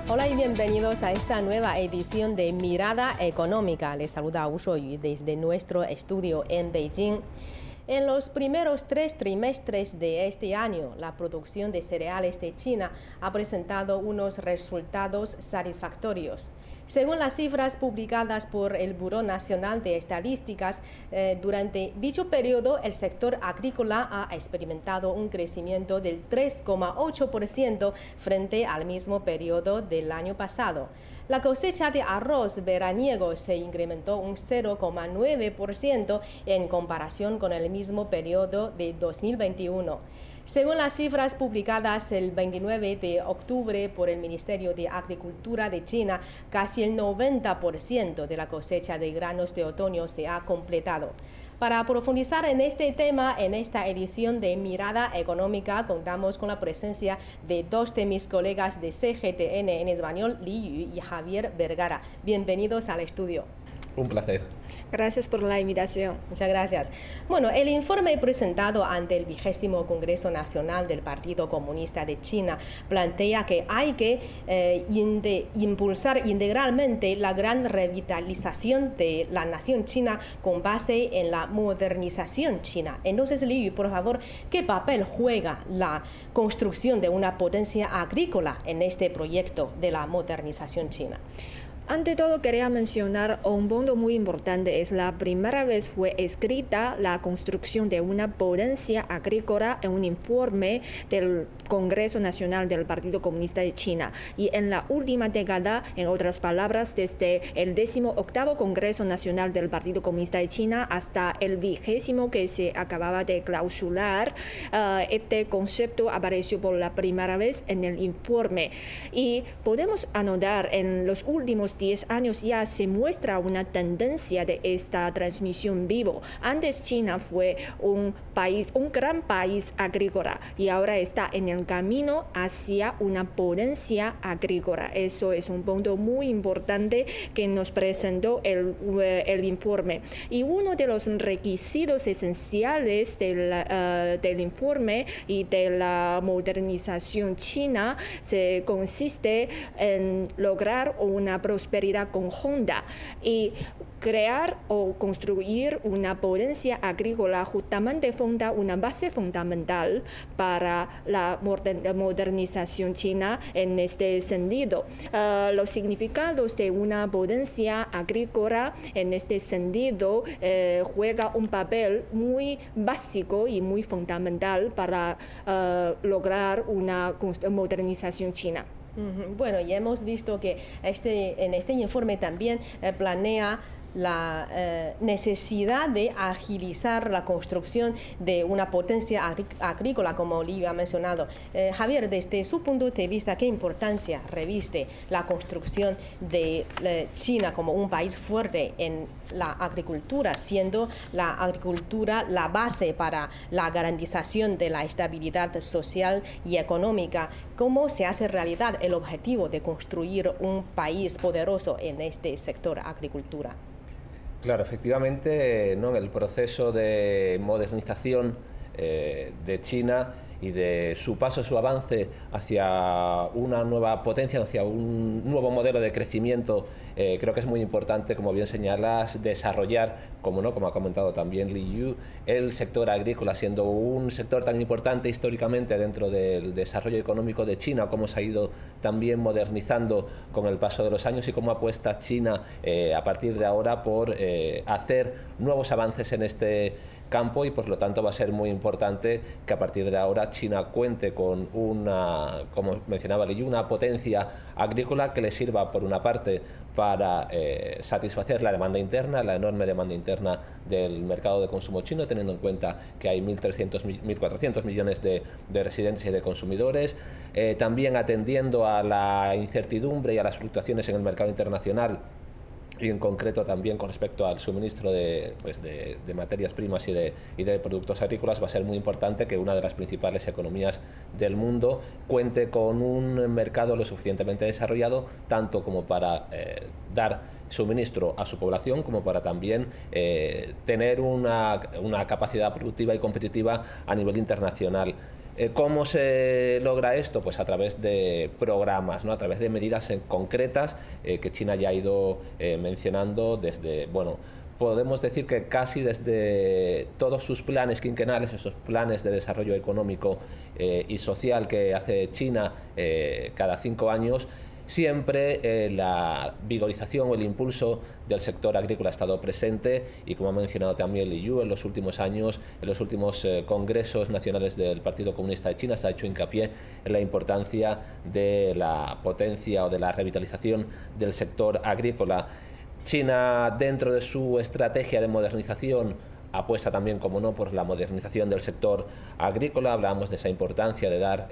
Hola y bienvenidos a esta nueva edición de Mirada Económica. Les saluda Wu Shuoyu desde nuestro estudio en Beijing. En los primeros 3 trimestres de este año, la producción de cereales de China ha presentado unos resultados satisfactorios. Según las cifras publicadas por el Buró Nacional de Estadísticas, durante dicho periodo el sector agrícola ha experimentado un crecimiento del 3,8% frente al mismo periodo del año pasado. La cosecha de arroz veraniego se incrementó un 0,9% en comparación con el mismo periodo de 2021. Según las cifras publicadas el 29 de octubre por el Ministerio de Agricultura de China, casi el 90% de la cosecha de granos de otoño se ha completado. Para profundizar en este tema, en esta edición de Mirada Económica, contamos con la presencia de 2 de mis colegas de CGTN en español, Li Yu y Javier Vergara. Bienvenidos al estudio. Un placer. Gracias por la invitación. Muchas gracias. Bueno, el informe presentado ante el 20º Congreso Nacional del Partido Comunista de China plantea que hay que impulsar integralmente la gran revitalización de la nación china con base en la modernización china. Entonces, Li Yu, por favor, ¿qué papel juega la construcción de una potencia agrícola en este proyecto de la modernización china? Ante todo, quería mencionar un punto muy importante. Es la primera vez fue escrita la construcción de una potencia agrícola en un informe del Congreso Nacional del Partido Comunista de China. Y en la última década, en otras palabras, desde el 18º Congreso Nacional del Partido Comunista de China hasta el 20º que se acababa de clausurar, este concepto apareció por la primera vez en el informe. Y podemos anotar en los últimos 10 años ya se muestra una tendencia de esta transmisión vivo. Antes China fue un gran país agrícola y ahora está en el camino hacia una potencia agrícola. Eso es un punto muy importante que nos presentó el informe. Y uno de los requisitos esenciales del informe y de la modernización china consiste en lograr una prosperidad conjunta y crear o construir una potencia agrícola justamente funda una base fundamental para la modernización china en este sentido. Los significados de una potencia agrícola en este sentido juega un papel muy básico y muy fundamental para lograr una modernización china. Bueno, ya hemos visto que en este informe también planea la necesidad de agilizar la construcción de una potencia agrícola, como Li ha mencionado. Javier, desde su punto de vista, ¿qué importancia reviste la construcción de China como un país fuerte en la agricultura, siendo la agricultura la base para la garantización de la estabilidad social y económica? ¿Cómo se hace realidad el objetivo de construir un país poderoso en este sector agricultura? Claro, efectivamente, ¿no? El proceso de modernización de China y de su paso, su avance hacia una nueva potencia, hacia un nuevo modelo de crecimiento, creo que es muy importante, como bien señalas, desarrollar, como ha comentado también Li Yu, el sector agrícola, siendo un sector tan importante históricamente dentro del desarrollo económico de China, cómo se ha ido también modernizando con el paso de los años y cómo apuesta China a partir de ahora por hacer nuevos avances en este campo, y por lo tanto va a ser muy importante que a partir de ahora China cuente con una, como mencionaba Li Yu, una potencia agrícola que le sirva por una parte para satisfacer la demanda interna, la enorme demanda interna del mercado de consumo chino, teniendo en cuenta que hay 1.400 millones de residentes y de consumidores, también atendiendo a la incertidumbre y a las fluctuaciones en el mercado internacional, y en concreto también con respecto al suministro de materias primas y de productos agrícolas. Va a ser muy importante que una de las principales economías del mundo cuente con un mercado lo suficientemente desarrollado, tanto como para dar suministro a su población, como para también tener una capacidad productiva y competitiva a nivel internacional. ¿Cómo se logra esto? Pues a través de programas, ¿no? A través de medidas concretas que China ya ha ido mencionando desde, bueno, podemos decir que casi desde todos sus planes quinquenales, esos planes de desarrollo económico y social que hace China cada 5 años, siempre la vigorización o el impulso del sector agrícola ha estado presente y, como ha mencionado también Li Yu, en los últimos años, en los últimos congresos nacionales del Partido Comunista de China se ha hecho hincapié en la importancia de la potencia o de la revitalización del sector agrícola. China, dentro de su estrategia de modernización, apuesta también, como no, por la modernización del sector agrícola. Hablábamos de esa importancia de dar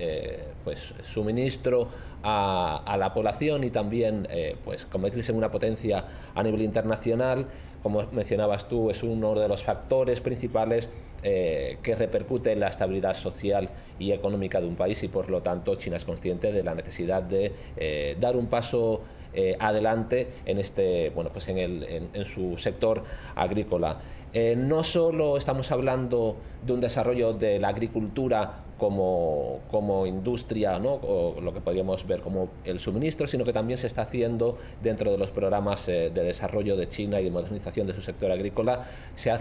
pues, suministro a la población y también pues, convertirse en una potencia a nivel internacional. Como mencionabas tú, es uno de los factores principales que repercute en la estabilidad social y económica de un país y, por lo tanto, China es consciente de la necesidad de dar un paso adelante en este, bueno, pues en su sector agrícola. No solo estamos hablando de un desarrollo de la agricultura como industria, ¿no? O lo que podríamos ver como el suministro, sino que también se está haciendo dentro de los programas de desarrollo de China y de modernización de su sector agrícola. Se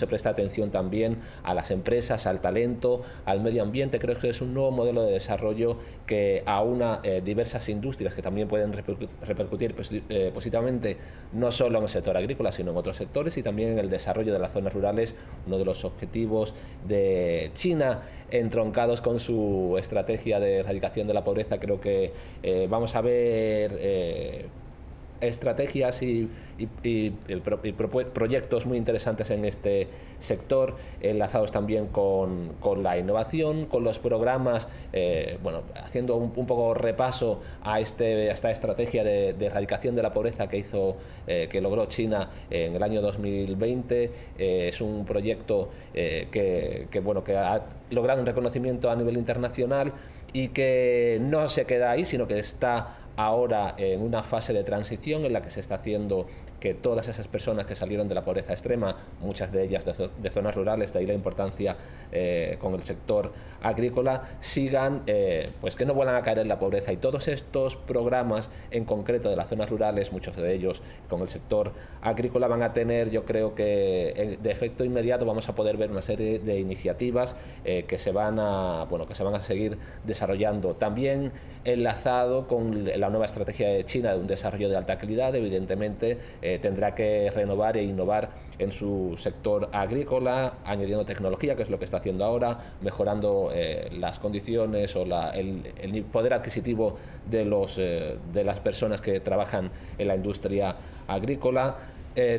presta atención también a las empresas, al talento, al medio ambiente. Creo que es un nuevo modelo de desarrollo que aúna diversas industrias que también pueden repercutir positivamente no solo en el sector agrícola, sino en otros sectores, y también en el desarrollo de las zonas rurales, uno de los objetivos de China, entroncados con su estrategia de erradicación de la pobreza. Creo que vamos a ver estrategias y proyectos muy interesantes en este sector, enlazados también con la innovación, con los programas, bueno, haciendo un poco repaso a esta estrategia de erradicación de la pobreza que logró China en el año 2020. Es un proyecto que ha logrado un reconocimiento a nivel internacional y que no se queda ahí, sino que está ahora en una fase de transición en la que se está haciendo que todas esas personas que salieron de la pobreza extrema, muchas de ellas de zonas rurales, de ahí la importancia con el sector agrícola, sigan, pues que no vuelvan a caer en la pobreza. Y todos estos programas en concreto de las zonas rurales, muchos de ellos con el sector agrícola, van a tener, yo creo que de efecto inmediato vamos a poder ver una serie de iniciativas que se van a seguir desarrollando. También enlazado con la nueva estrategia de China de un desarrollo de alta calidad, evidentemente tendrá que renovar e innovar en su sector agrícola, añadiendo tecnología, que es lo que está haciendo ahora, mejorando las condiciones o el poder adquisitivo de las personas que trabajan en la industria agrícola.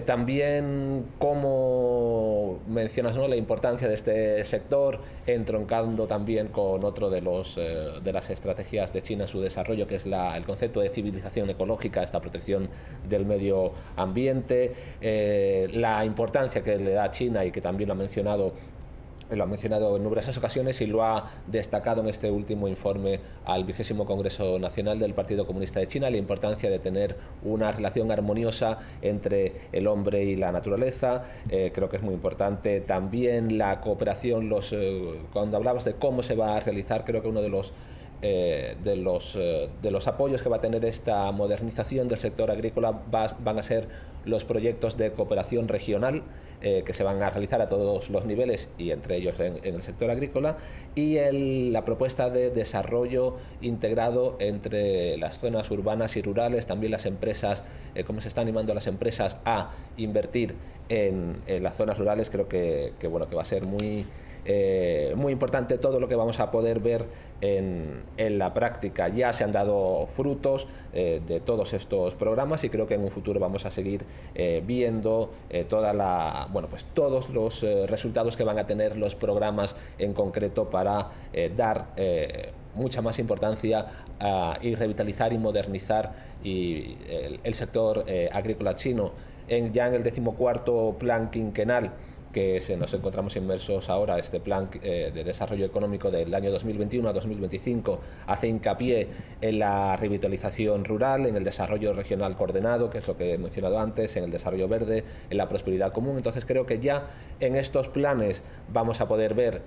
También, como mencionas, ¿no?, la importancia de este sector, entroncando también con otro de las estrategias de China en su desarrollo, que es el concepto de civilización ecológica, esta protección del medio ambiente, la importancia que le da China y que también lo ha mencionado en numerosas ocasiones y lo ha destacado en este último informe al 20º Congreso Nacional del Partido Comunista de China, la importancia de tener una relación armoniosa entre el hombre y la naturaleza. Creo que es muy importante también la cooperación. Cuando hablabas de cómo se va a realizar, creo que uno de los apoyos que va a tener esta modernización del sector agrícola van a ser los proyectos de cooperación regional que se van a realizar a todos los niveles y entre ellos en el sector agrícola, y la propuesta de desarrollo integrado entre las zonas urbanas y rurales, también las empresas, cómo se está animando a las empresas a invertir en las zonas rurales. Creo que va a ser muy importante todo lo que vamos a poder ver en la práctica. Ya se han dado frutos de todos estos programas y creo que en un futuro vamos a seguir viendo todos los resultados que van a tener los programas en concreto para dar mucha más importancia y revitalizar y modernizar el sector agrícola chino. Ya en el 14º plan quinquenal que nos encontramos inmersos ahora. Este plan de desarrollo económico del año 2021 a 2025 hace hincapié en la revitalización rural, en el desarrollo regional coordenado, que es lo que he mencionado antes, en el desarrollo verde, en la prosperidad común. Entonces creo que ya en estos planes vamos a poder ver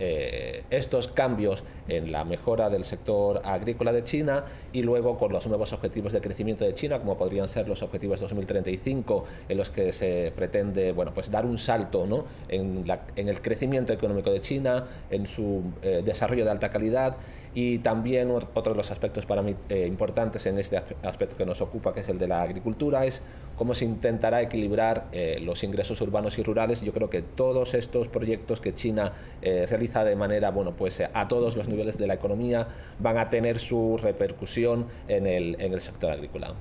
estos cambios en la mejora del sector agrícola de China, y luego con los nuevos objetivos de crecimiento de China, como podrían ser los objetivos 2035, en los que se pretende pues dar un salto, ¿no?, en el crecimiento económico de China, en su desarrollo de alta calidad. Y también otro de los aspectos para mí importantes en este aspecto que nos ocupa, que es el de la agricultura, es cómo se intentará equilibrar los ingresos urbanos y rurales. Yo creo que todos estos proyectos que China realiza de manera, pues a todos los niveles de la economía, van a tener su repercusión en el sector agrícola.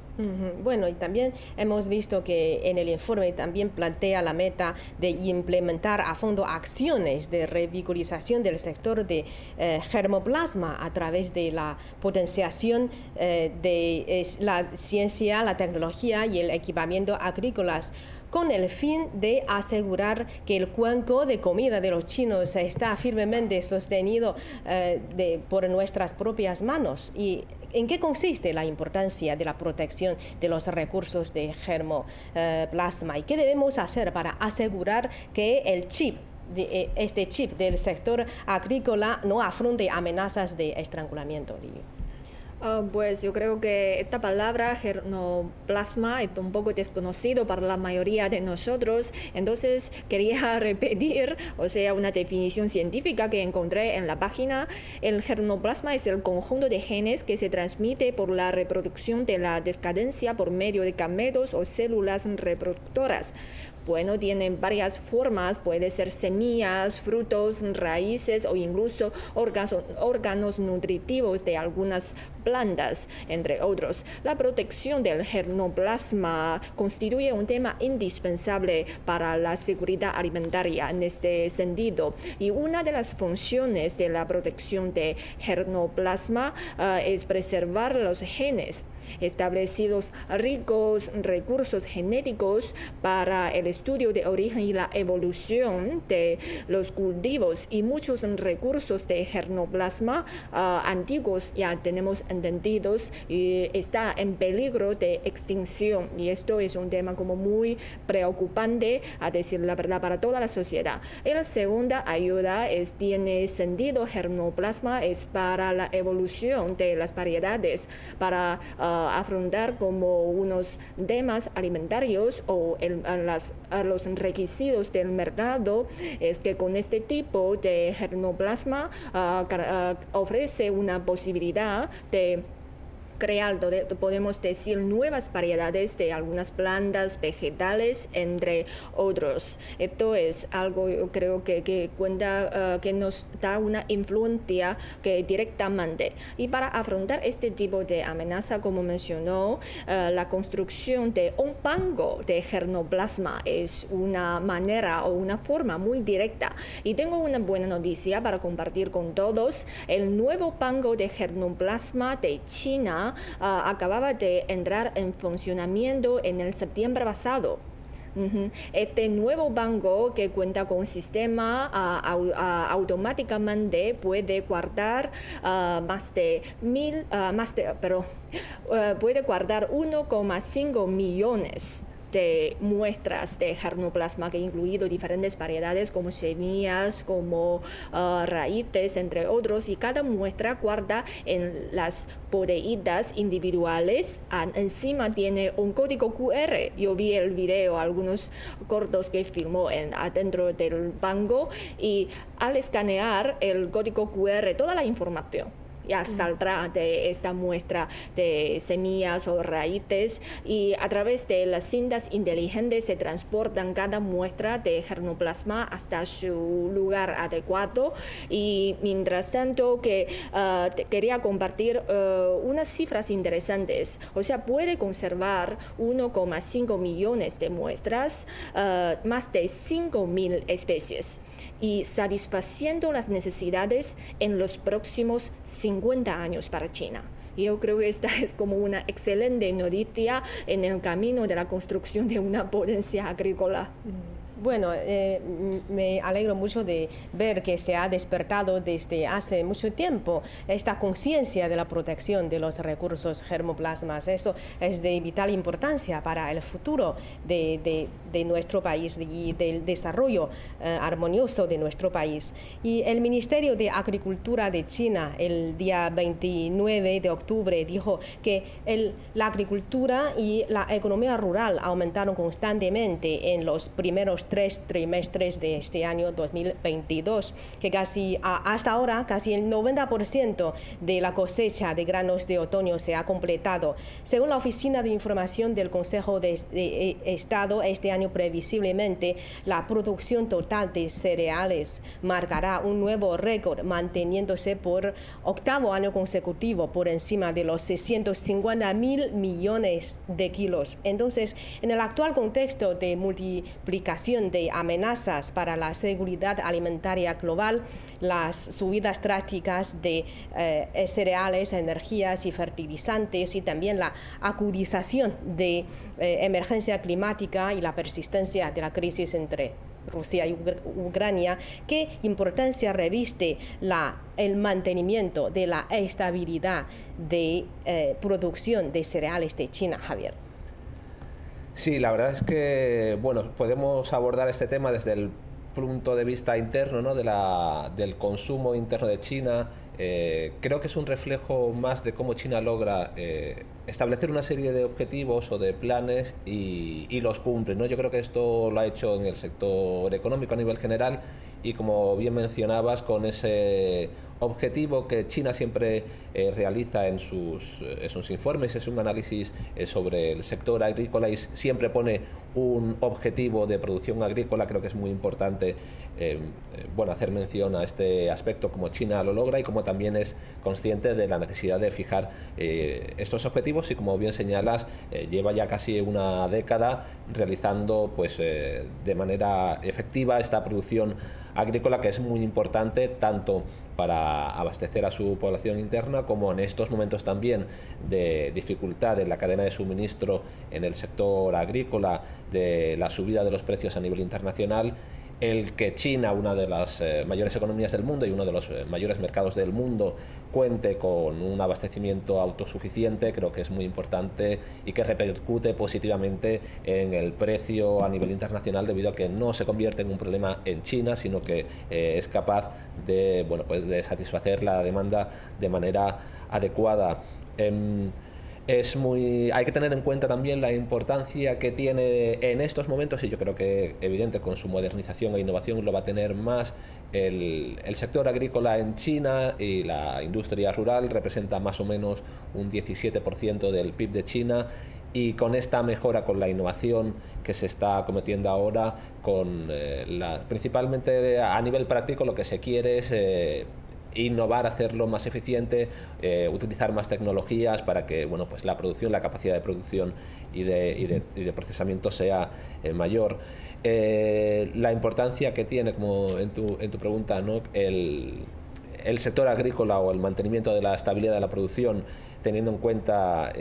Bueno, y también hemos visto que en el informe también plantea la meta de implementar a fondo acciones de revitalización del sector de germoplasma a través de la potenciación de la ciencia, la tecnología y el equipamiento agrícolas, con el fin de asegurar que el cuenco de comida de los chinos está firmemente sostenido por nuestras propias manos. ¿Y en qué consiste la importancia de la protección de los recursos de germoplasma? ¿Y qué debemos hacer para asegurar que este chip del sector agrícola no afronte amenazas de estrangulamiento? Pues yo creo que esta palabra germoplasma es un poco desconocido para la mayoría de nosotros, entonces quería repetir, una definición científica que encontré en la página. El germoplasma es el conjunto de genes que se transmite por la reproducción de la descendencia por medio de gametos o células reproductoras. Bueno, tienen varias formas, puede ser semillas, frutos, raíces o incluso órganos nutritivos de algunas plantas, entre otros. La protección del germoplasma constituye un tema indispensable para la seguridad alimentaria en este sentido. Y una de las funciones de la protección de germoplasma es preservar los genes establecidos ricos recursos genéticos para el estudio de origen y la evolución de los cultivos, y muchos recursos de germoplasma antiguos ya tenemos entendidos y está en peligro de extinción, y esto es un tema como muy preocupante, a decir la verdad, para toda la sociedad. Y la segunda ayuda tiene sentido germoplasma es para la evolución de las variedades, para afrontar como unos temas alimentarios o los requisitos del mercado. Es que con este tipo de germoplasma ofrece una posibilidad de crear, podemos decir, nuevas variedades de algunas plantas, vegetales, entre otros. Esto es algo, yo creo que cuenta, que nos da una influencia que directamente. Y para afrontar este tipo de amenaza, como mencionó, la construcción de un banco de germoplasma es una manera o una forma muy directa. Y tengo una buena noticia para compartir con todos. El nuevo banco de germoplasma de China acababa de entrar en funcionamiento en el septiembre pasado. Este nuevo banco, que cuenta con un sistema automáticamente puede guardar puede guardar 1,5 millones de muestras de germoplasma, que ha incluido diferentes variedades como semillas, como raíces, entre otros, y cada muestra guarda en las botellitas individuales. Encima tiene un código QR. Yo vi el video, algunos cortos que filmó adentro del banco, y al escanear el código QR, toda la información ya saldrá de esta muestra de semillas o raíces, y a través de las cintas inteligentes se transportan cada muestra de germoplasma hasta su lugar adecuado. Y mientras tanto, quería compartir unas cifras interesantes. Puede conservar 1,5 millones de muestras, más de 5.000 especies, y satisfaciendo las necesidades en los próximos 50 años para China. Yo creo que esta es como una excelente noticia en el camino de la construcción de una potencia agrícola. Bueno, me alegro mucho de ver que se ha despertado desde hace mucho tiempo esta conciencia de la protección de los recursos germoplasmas. Eso es de vital importancia para el futuro de nuestro país y del desarrollo armonioso de nuestro país. Y el Ministerio de Agricultura de China el día 29 de octubre dijo que la agricultura y la economía rural aumentaron constantemente en los primeros 3 trimestres de este año 2022, que hasta ahora casi el 90% de la cosecha de granos de otoño se ha completado. Según la Oficina de Información del Consejo de Estado, este año previsiblemente la producción total de cereales marcará un nuevo récord, manteniéndose por octavo año consecutivo por encima de los 650.000 millones de kilos. Entonces, en el actual contexto de multiplicación de amenazas para la seguridad alimentaria global, las subidas drásticas de cereales, energías y fertilizantes, y también la agudización de emergencia climática y la persistencia de la crisis entre Rusia y Ucrania, ¿qué importancia reviste el mantenimiento de la estabilidad de producción de cereales de China, Javier? Sí, la verdad es que bueno, podemos abordar este tema desde el punto de vista interno, ¿no? Del consumo interno de China. Creo que es un reflejo más de cómo China logra establecer una serie de objetivos o de planes y los cumple, ¿no? Yo creo que esto lo ha hecho en el sector económico a nivel general y, como bien mencionabas, con ese objetivo que China siempre realiza en sus informes. Es un análisis sobre el sector agrícola y siempre pone un objetivo de producción agrícola. Creo que es muy importante bueno, hacer mención a este aspecto, como China lo logra y como también es consciente de la necesidad de fijar estos objetivos, y como bien señalas, lleva ya casi una década realizando pues de manera efectiva esta producción agrícola, que es muy importante tanto para abastecer a su población interna, como en estos momentos también de dificultad en la cadena de suministro en el sector agrícola, de la subida de los precios a nivel internacional. El que China, una de las mayores economías del mundo y uno de los mayores mercados del mundo, cuente con un abastecimiento autosuficiente, creo que es muy importante y que repercute positivamente en el precio a nivel internacional, debido a que no se convierte en un problema en China, sino que es capaz de, bueno, pues de satisfacer la demanda de manera adecuada. Hay que tener en cuenta también la importancia que tiene en estos momentos, y yo creo que evidente con su modernización e innovación lo va a tener más, el sector agrícola en China, y la industria rural representa más o menos un 17% del PIB de China. Y con esta mejora, con la innovación que se está cometiendo ahora, principalmente a nivel práctico, lo que se quiere es innovar, hacerlo más eficiente, utilizar más tecnologías para que, bueno, pues la producción, la capacidad de producción y de procesamiento sea mayor. La importancia que tiene, como en tu pregunta, ¿no?, el sector agrícola, o el mantenimiento de la estabilidad de la producción, teniendo en cuenta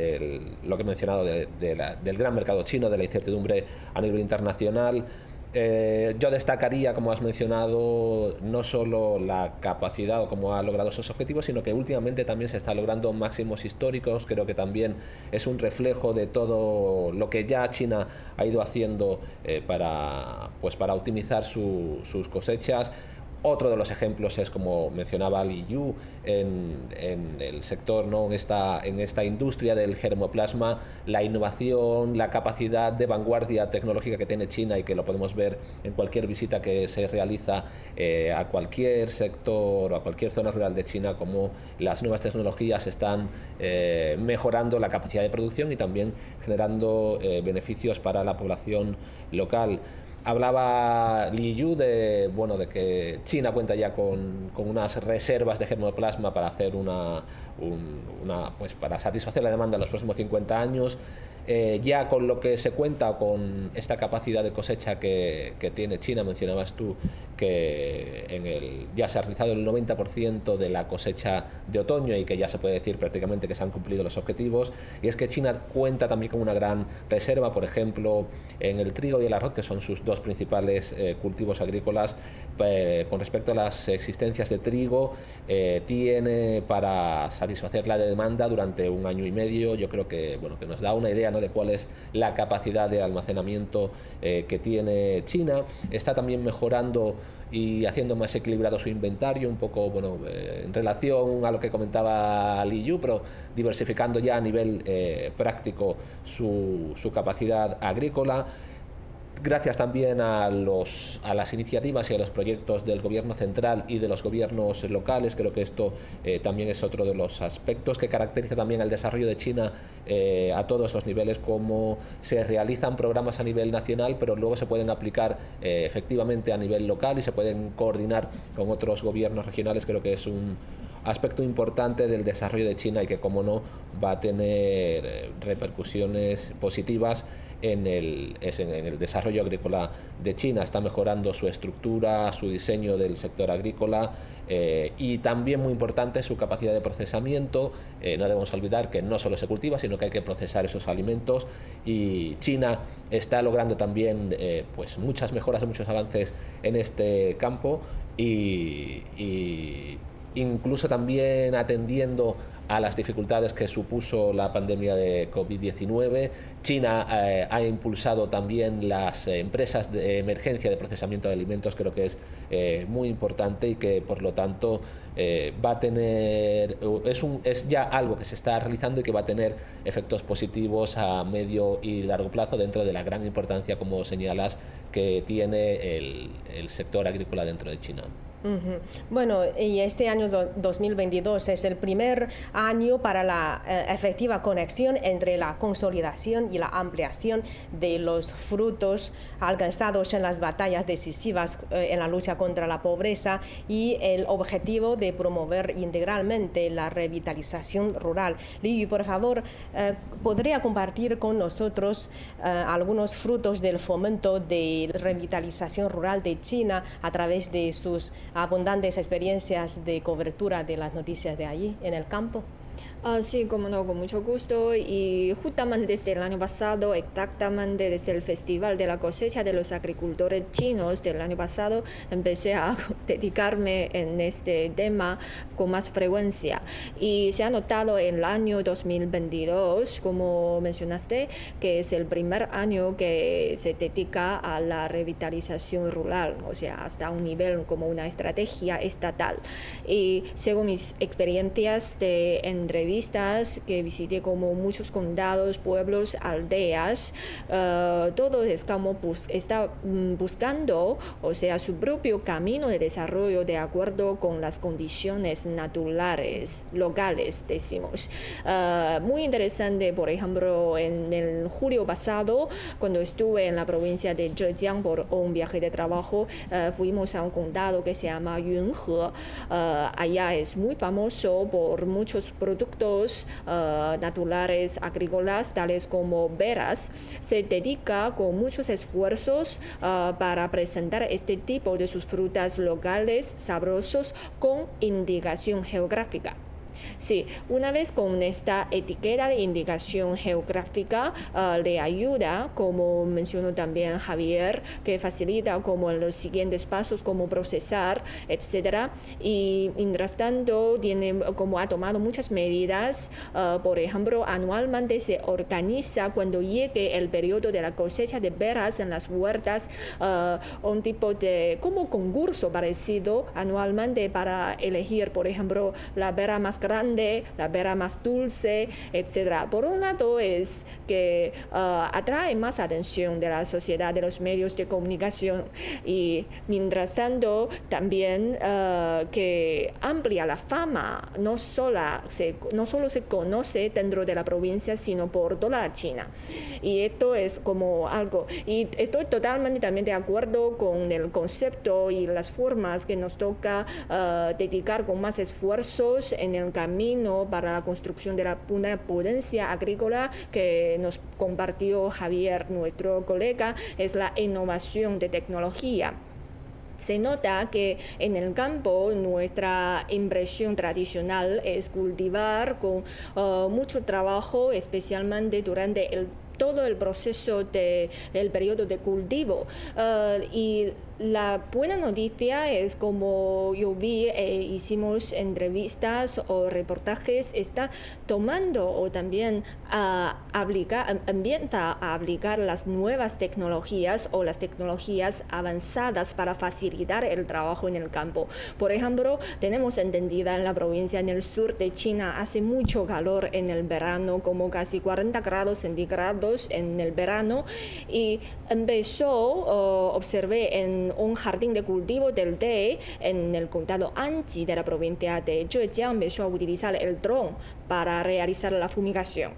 lo que he mencionado del gran mercado chino, de la incertidumbre a nivel internacional. Yo destacaría, como has mencionado, no solo la capacidad o cómo ha logrado esos objetivos, sino que últimamente también se está logrando máximos históricos. Creo que también es un reflejo de todo lo que ya China ha ido haciendo para optimizar sus cosechas. Otro de los ejemplos es, como mencionaba Li Yu, en el sector, ¿no?, en esta industria del germoplasma, la innovación, la capacidad de vanguardia tecnológica que tiene China, y que lo podemos ver en cualquier visita que se realiza a cualquier sector o a cualquier zona rural de China, como las nuevas tecnologías están mejorando la capacidad de producción y también generando beneficios para la población local. Hablaba Li Yu de que China cuenta ya con unas reservas de germoplasma para hacer una pues para satisfacer la demanda en los próximos 50 años. Ya con lo que se cuenta con esta capacidad de cosecha que tiene China, mencionabas tú que ya se ha realizado el 90% de la cosecha de otoño y que ya se puede decir prácticamente que se han cumplido los objetivos, y es que China cuenta también con una gran reserva, por ejemplo, en el trigo y el arroz, que son sus dos principales cultivos agrícolas. Con respecto a las existencias de trigo, tiene para satisfacer la demanda durante 1 año y medio. Yo creo que, que nos da una idea, ¿no?, de cuál es la capacidad de almacenamiento que tiene China. Está también mejorando y haciendo más equilibrado su inventario, un poco en relación a lo que comentaba Li Yu, pero diversificando ya a nivel práctico su capacidad agrícola. Gracias también a las iniciativas y a los proyectos del gobierno central y de los gobiernos locales. Creo que esto también es otro de los aspectos que caracteriza también el desarrollo de China a todos los niveles, como se realizan programas a nivel nacional, pero luego se pueden aplicar efectivamente a nivel local y se pueden coordinar con otros gobiernos regionales. Creo que es un aspecto importante del desarrollo de China y que, como no, va a tener repercusiones positivas en el desarrollo agrícola de China. Está mejorando su estructura, su diseño del sector agrícola y también, muy importante, su capacidad de procesamiento. No debemos olvidar que no solo se cultiva, sino que hay que procesar esos alimentos, y China está logrando también pues muchas mejoras y muchos avances en este campo, y incluso también atendiendo a las dificultades que supuso la pandemia de COVID-19. China ha impulsado también las empresas de emergencia de procesamiento de alimentos. Creo que es muy importante y que, por lo tanto, va a tener, es ya algo que se está realizando y que va a tener efectos positivos a medio y largo plazo, dentro de la gran importancia, como señalas, que tiene el sector agrícola dentro de China. Bueno, y este año 2022 es el primer año para la efectiva conexión entre la consolidación y la ampliación de los frutos alcanzados en las batallas decisivas en la lucha contra la pobreza, y el objetivo de promover integralmente la revitalización rural. Li, por favor, ¿podría compartir con nosotros algunos frutos del fomento de revitalización rural de China a través de sus abundantes experiencias de cobertura de las noticias de allí en el campo? Sí, como no, con mucho gusto. Y justamente desde el año pasado, exactamente desde el Festival de la Cosecha de los Agricultores Chinos del año pasado, empecé a dedicarme en este tema con más frecuencia. Y se ha notado en el año 2022, como mencionaste, que es el primer año que se dedica a la revitalización rural, o sea, hasta un nivel como una estrategia estatal. Y según mis experiencias de entrevistas que visité, como muchos condados, pueblos, aldeas, todos están buscando, o sea, su propio camino de desarrollo de acuerdo con las condiciones naturales, locales, decimos. Muy interesante, por ejemplo, en el julio pasado, cuando estuve en la provincia de Zhejiang por un viaje de trabajo, fuimos a un condado que se llama Yunhe. Allá es muy famoso por muchos productos naturales agrícolas, tales como veras. Se dedica con muchos esfuerzos para presentar este tipo de sus frutas locales sabrosos con indicación geográfica. Sí, una vez con esta etiqueta de indicación geográfica, le ayuda, como mencionó también Javier, que facilita como en los siguientes pasos, como procesar, etcétera. Y mientras tanto, ha tomado muchas medidas. Por ejemplo, anualmente se organiza, cuando llegue el periodo de la cosecha de veras en las huertas, un tipo de como concurso parecido anualmente para elegir, por ejemplo, la vera más grande, la vera más dulce, etc. Por un lado es que atrae más atención de la sociedad, de los medios de comunicación, y mientras tanto también que amplia la fama, no solo se conoce dentro de la provincia, sino por toda la China. Y esto es como algo, y estoy totalmente también de acuerdo con el concepto y las formas que nos toca dedicar con más esfuerzos en el camino para la construcción de una potencia agrícola que nos compartió Javier, nuestro colega, es la innovación de tecnología. Se nota que en el campo nuestra impresión tradicional es cultivar con mucho trabajo, especialmente durante todo el proceso del periodo de cultivo. Y la buena noticia es, como yo vi, hicimos entrevistas o reportajes, está tomando o también ambienta a aplicar las nuevas tecnologías o las tecnologías avanzadas para facilitar el trabajo en el campo. Por ejemplo, tenemos entendida en la provincia en el sur de China hace mucho calor en el verano, como casi 40 grados centígrados en el verano, y observé en un jardín de cultivo del té en el condado Anji de la provincia de Zhejiang, empezó a utilizar el dron para realizar la fumigación.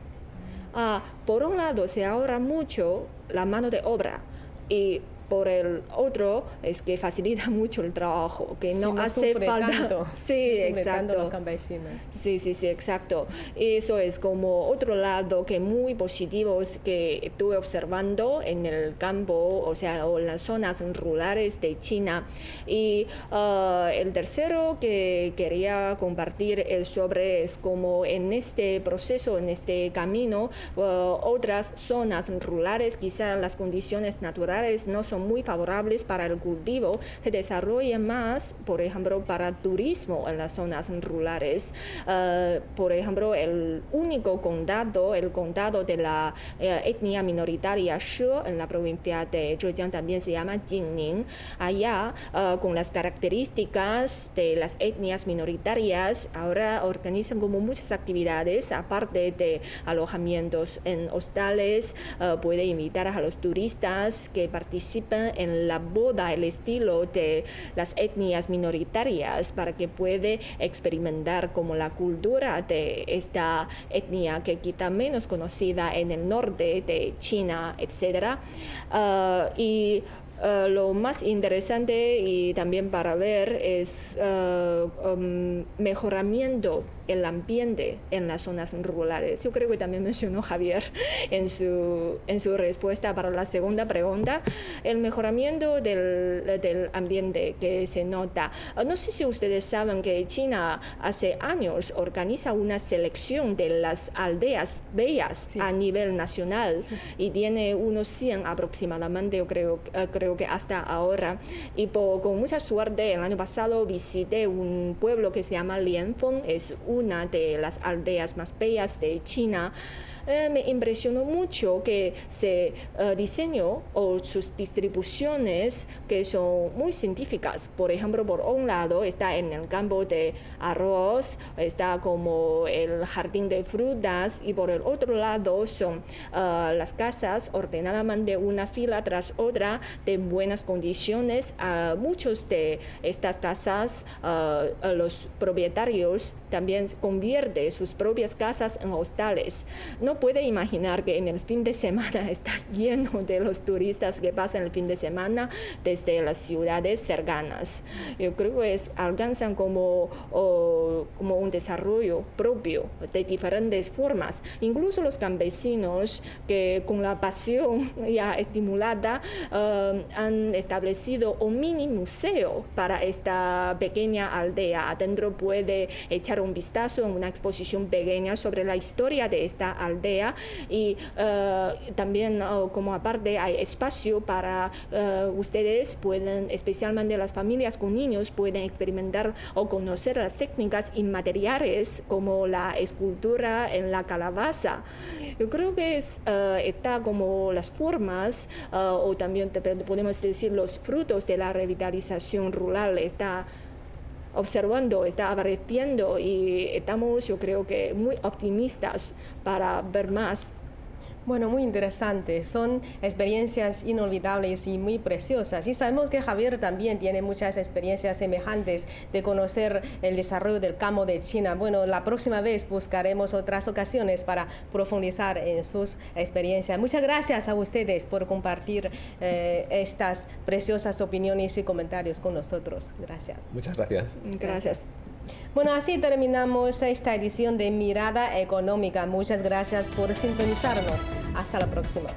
Por un lado se ahorra mucho la mano de obra y por el otro es que facilita mucho el trabajo, que no hace falta tanto, sí, exacto, los campesinos. Sí, exacto. Eso es como otro lado que muy positivos que estuve observando en el campo, o sea, o en las zonas rurales de China. Y el tercero que quería compartir sobre es como en este proceso, en este camino, otras zonas rurales, quizás las condiciones naturales no son muy favorables para el cultivo, se desarrolla más, por ejemplo, para turismo en las zonas rurales. Por ejemplo, el único condado, el condado de la etnia minoritaria She en la provincia de Zhejiang, también se llama Jingning. Allá, con las características de las etnias minoritarias, ahora organizan como muchas actividades, aparte de alojamientos en hostales, puede invitar a los turistas que participen en la boda, el estilo de las etnias minoritarias, para que pueda experimentar como la cultura de esta etnia que quizá menos conocida en el norte de China, etc. Lo más interesante y también para ver es mejoramiento el ambiente en las zonas rurales. Yo creo que también mencionó Javier en su respuesta para la segunda pregunta, el mejoramiento del ambiente que se nota. No sé si ustedes saben que China hace años organiza una selección de las aldeas bellas a nivel nacional y tiene unos 100 aproximadamente, yo creo que hasta ahora. Y con mucha suerte, el año pasado visité un pueblo que se llama Lianfeng, es una de las aldeas más bellas de China. Me impresionó mucho que se diseñó o sus distribuciones que son muy científicas. Por ejemplo, por un lado está en el campo de arroz, está como el jardín de frutas, y por el otro lado son las casas ordenadamente una fila tras otra de buenas condiciones. Muchos de estas casas, los propietarios también convierten sus propias casas en hostales. No puede imaginar que en el fin de semana está lleno de los turistas que pasan el fin de semana desde las ciudades cercanas. Yo creo que alcanzan como un desarrollo propio de diferentes formas. Incluso los campesinos que con la pasión ya estimulada han establecido un mini museo para esta pequeña aldea. Adentro puede echar un vistazo en una exposición pequeña sobre la historia de esta aldea, y también como aparte hay espacio para ustedes pueden, especialmente las familias con niños, pueden experimentar o conocer las técnicas inmateriales como la escultura en la calabaza. Yo creo que está como las formas o también podemos decir los frutos de la revitalización rural está observando, está apareciendo, y estamos, yo creo que muy optimistas para ver más. Bueno, muy interesante. Son experiencias inolvidables y muy preciosas. Y sabemos que Javier también tiene muchas experiencias semejantes de conocer el desarrollo del campo de China. Bueno, la próxima vez buscaremos otras ocasiones para profundizar en sus experiencias. Muchas gracias a ustedes por compartir estas preciosas opiniones y comentarios con nosotros. Gracias. Muchas gracias. Gracias. Bueno, así terminamos esta edición de Mirada Económica. Muchas gracias por sintonizarnos. Hasta la próxima.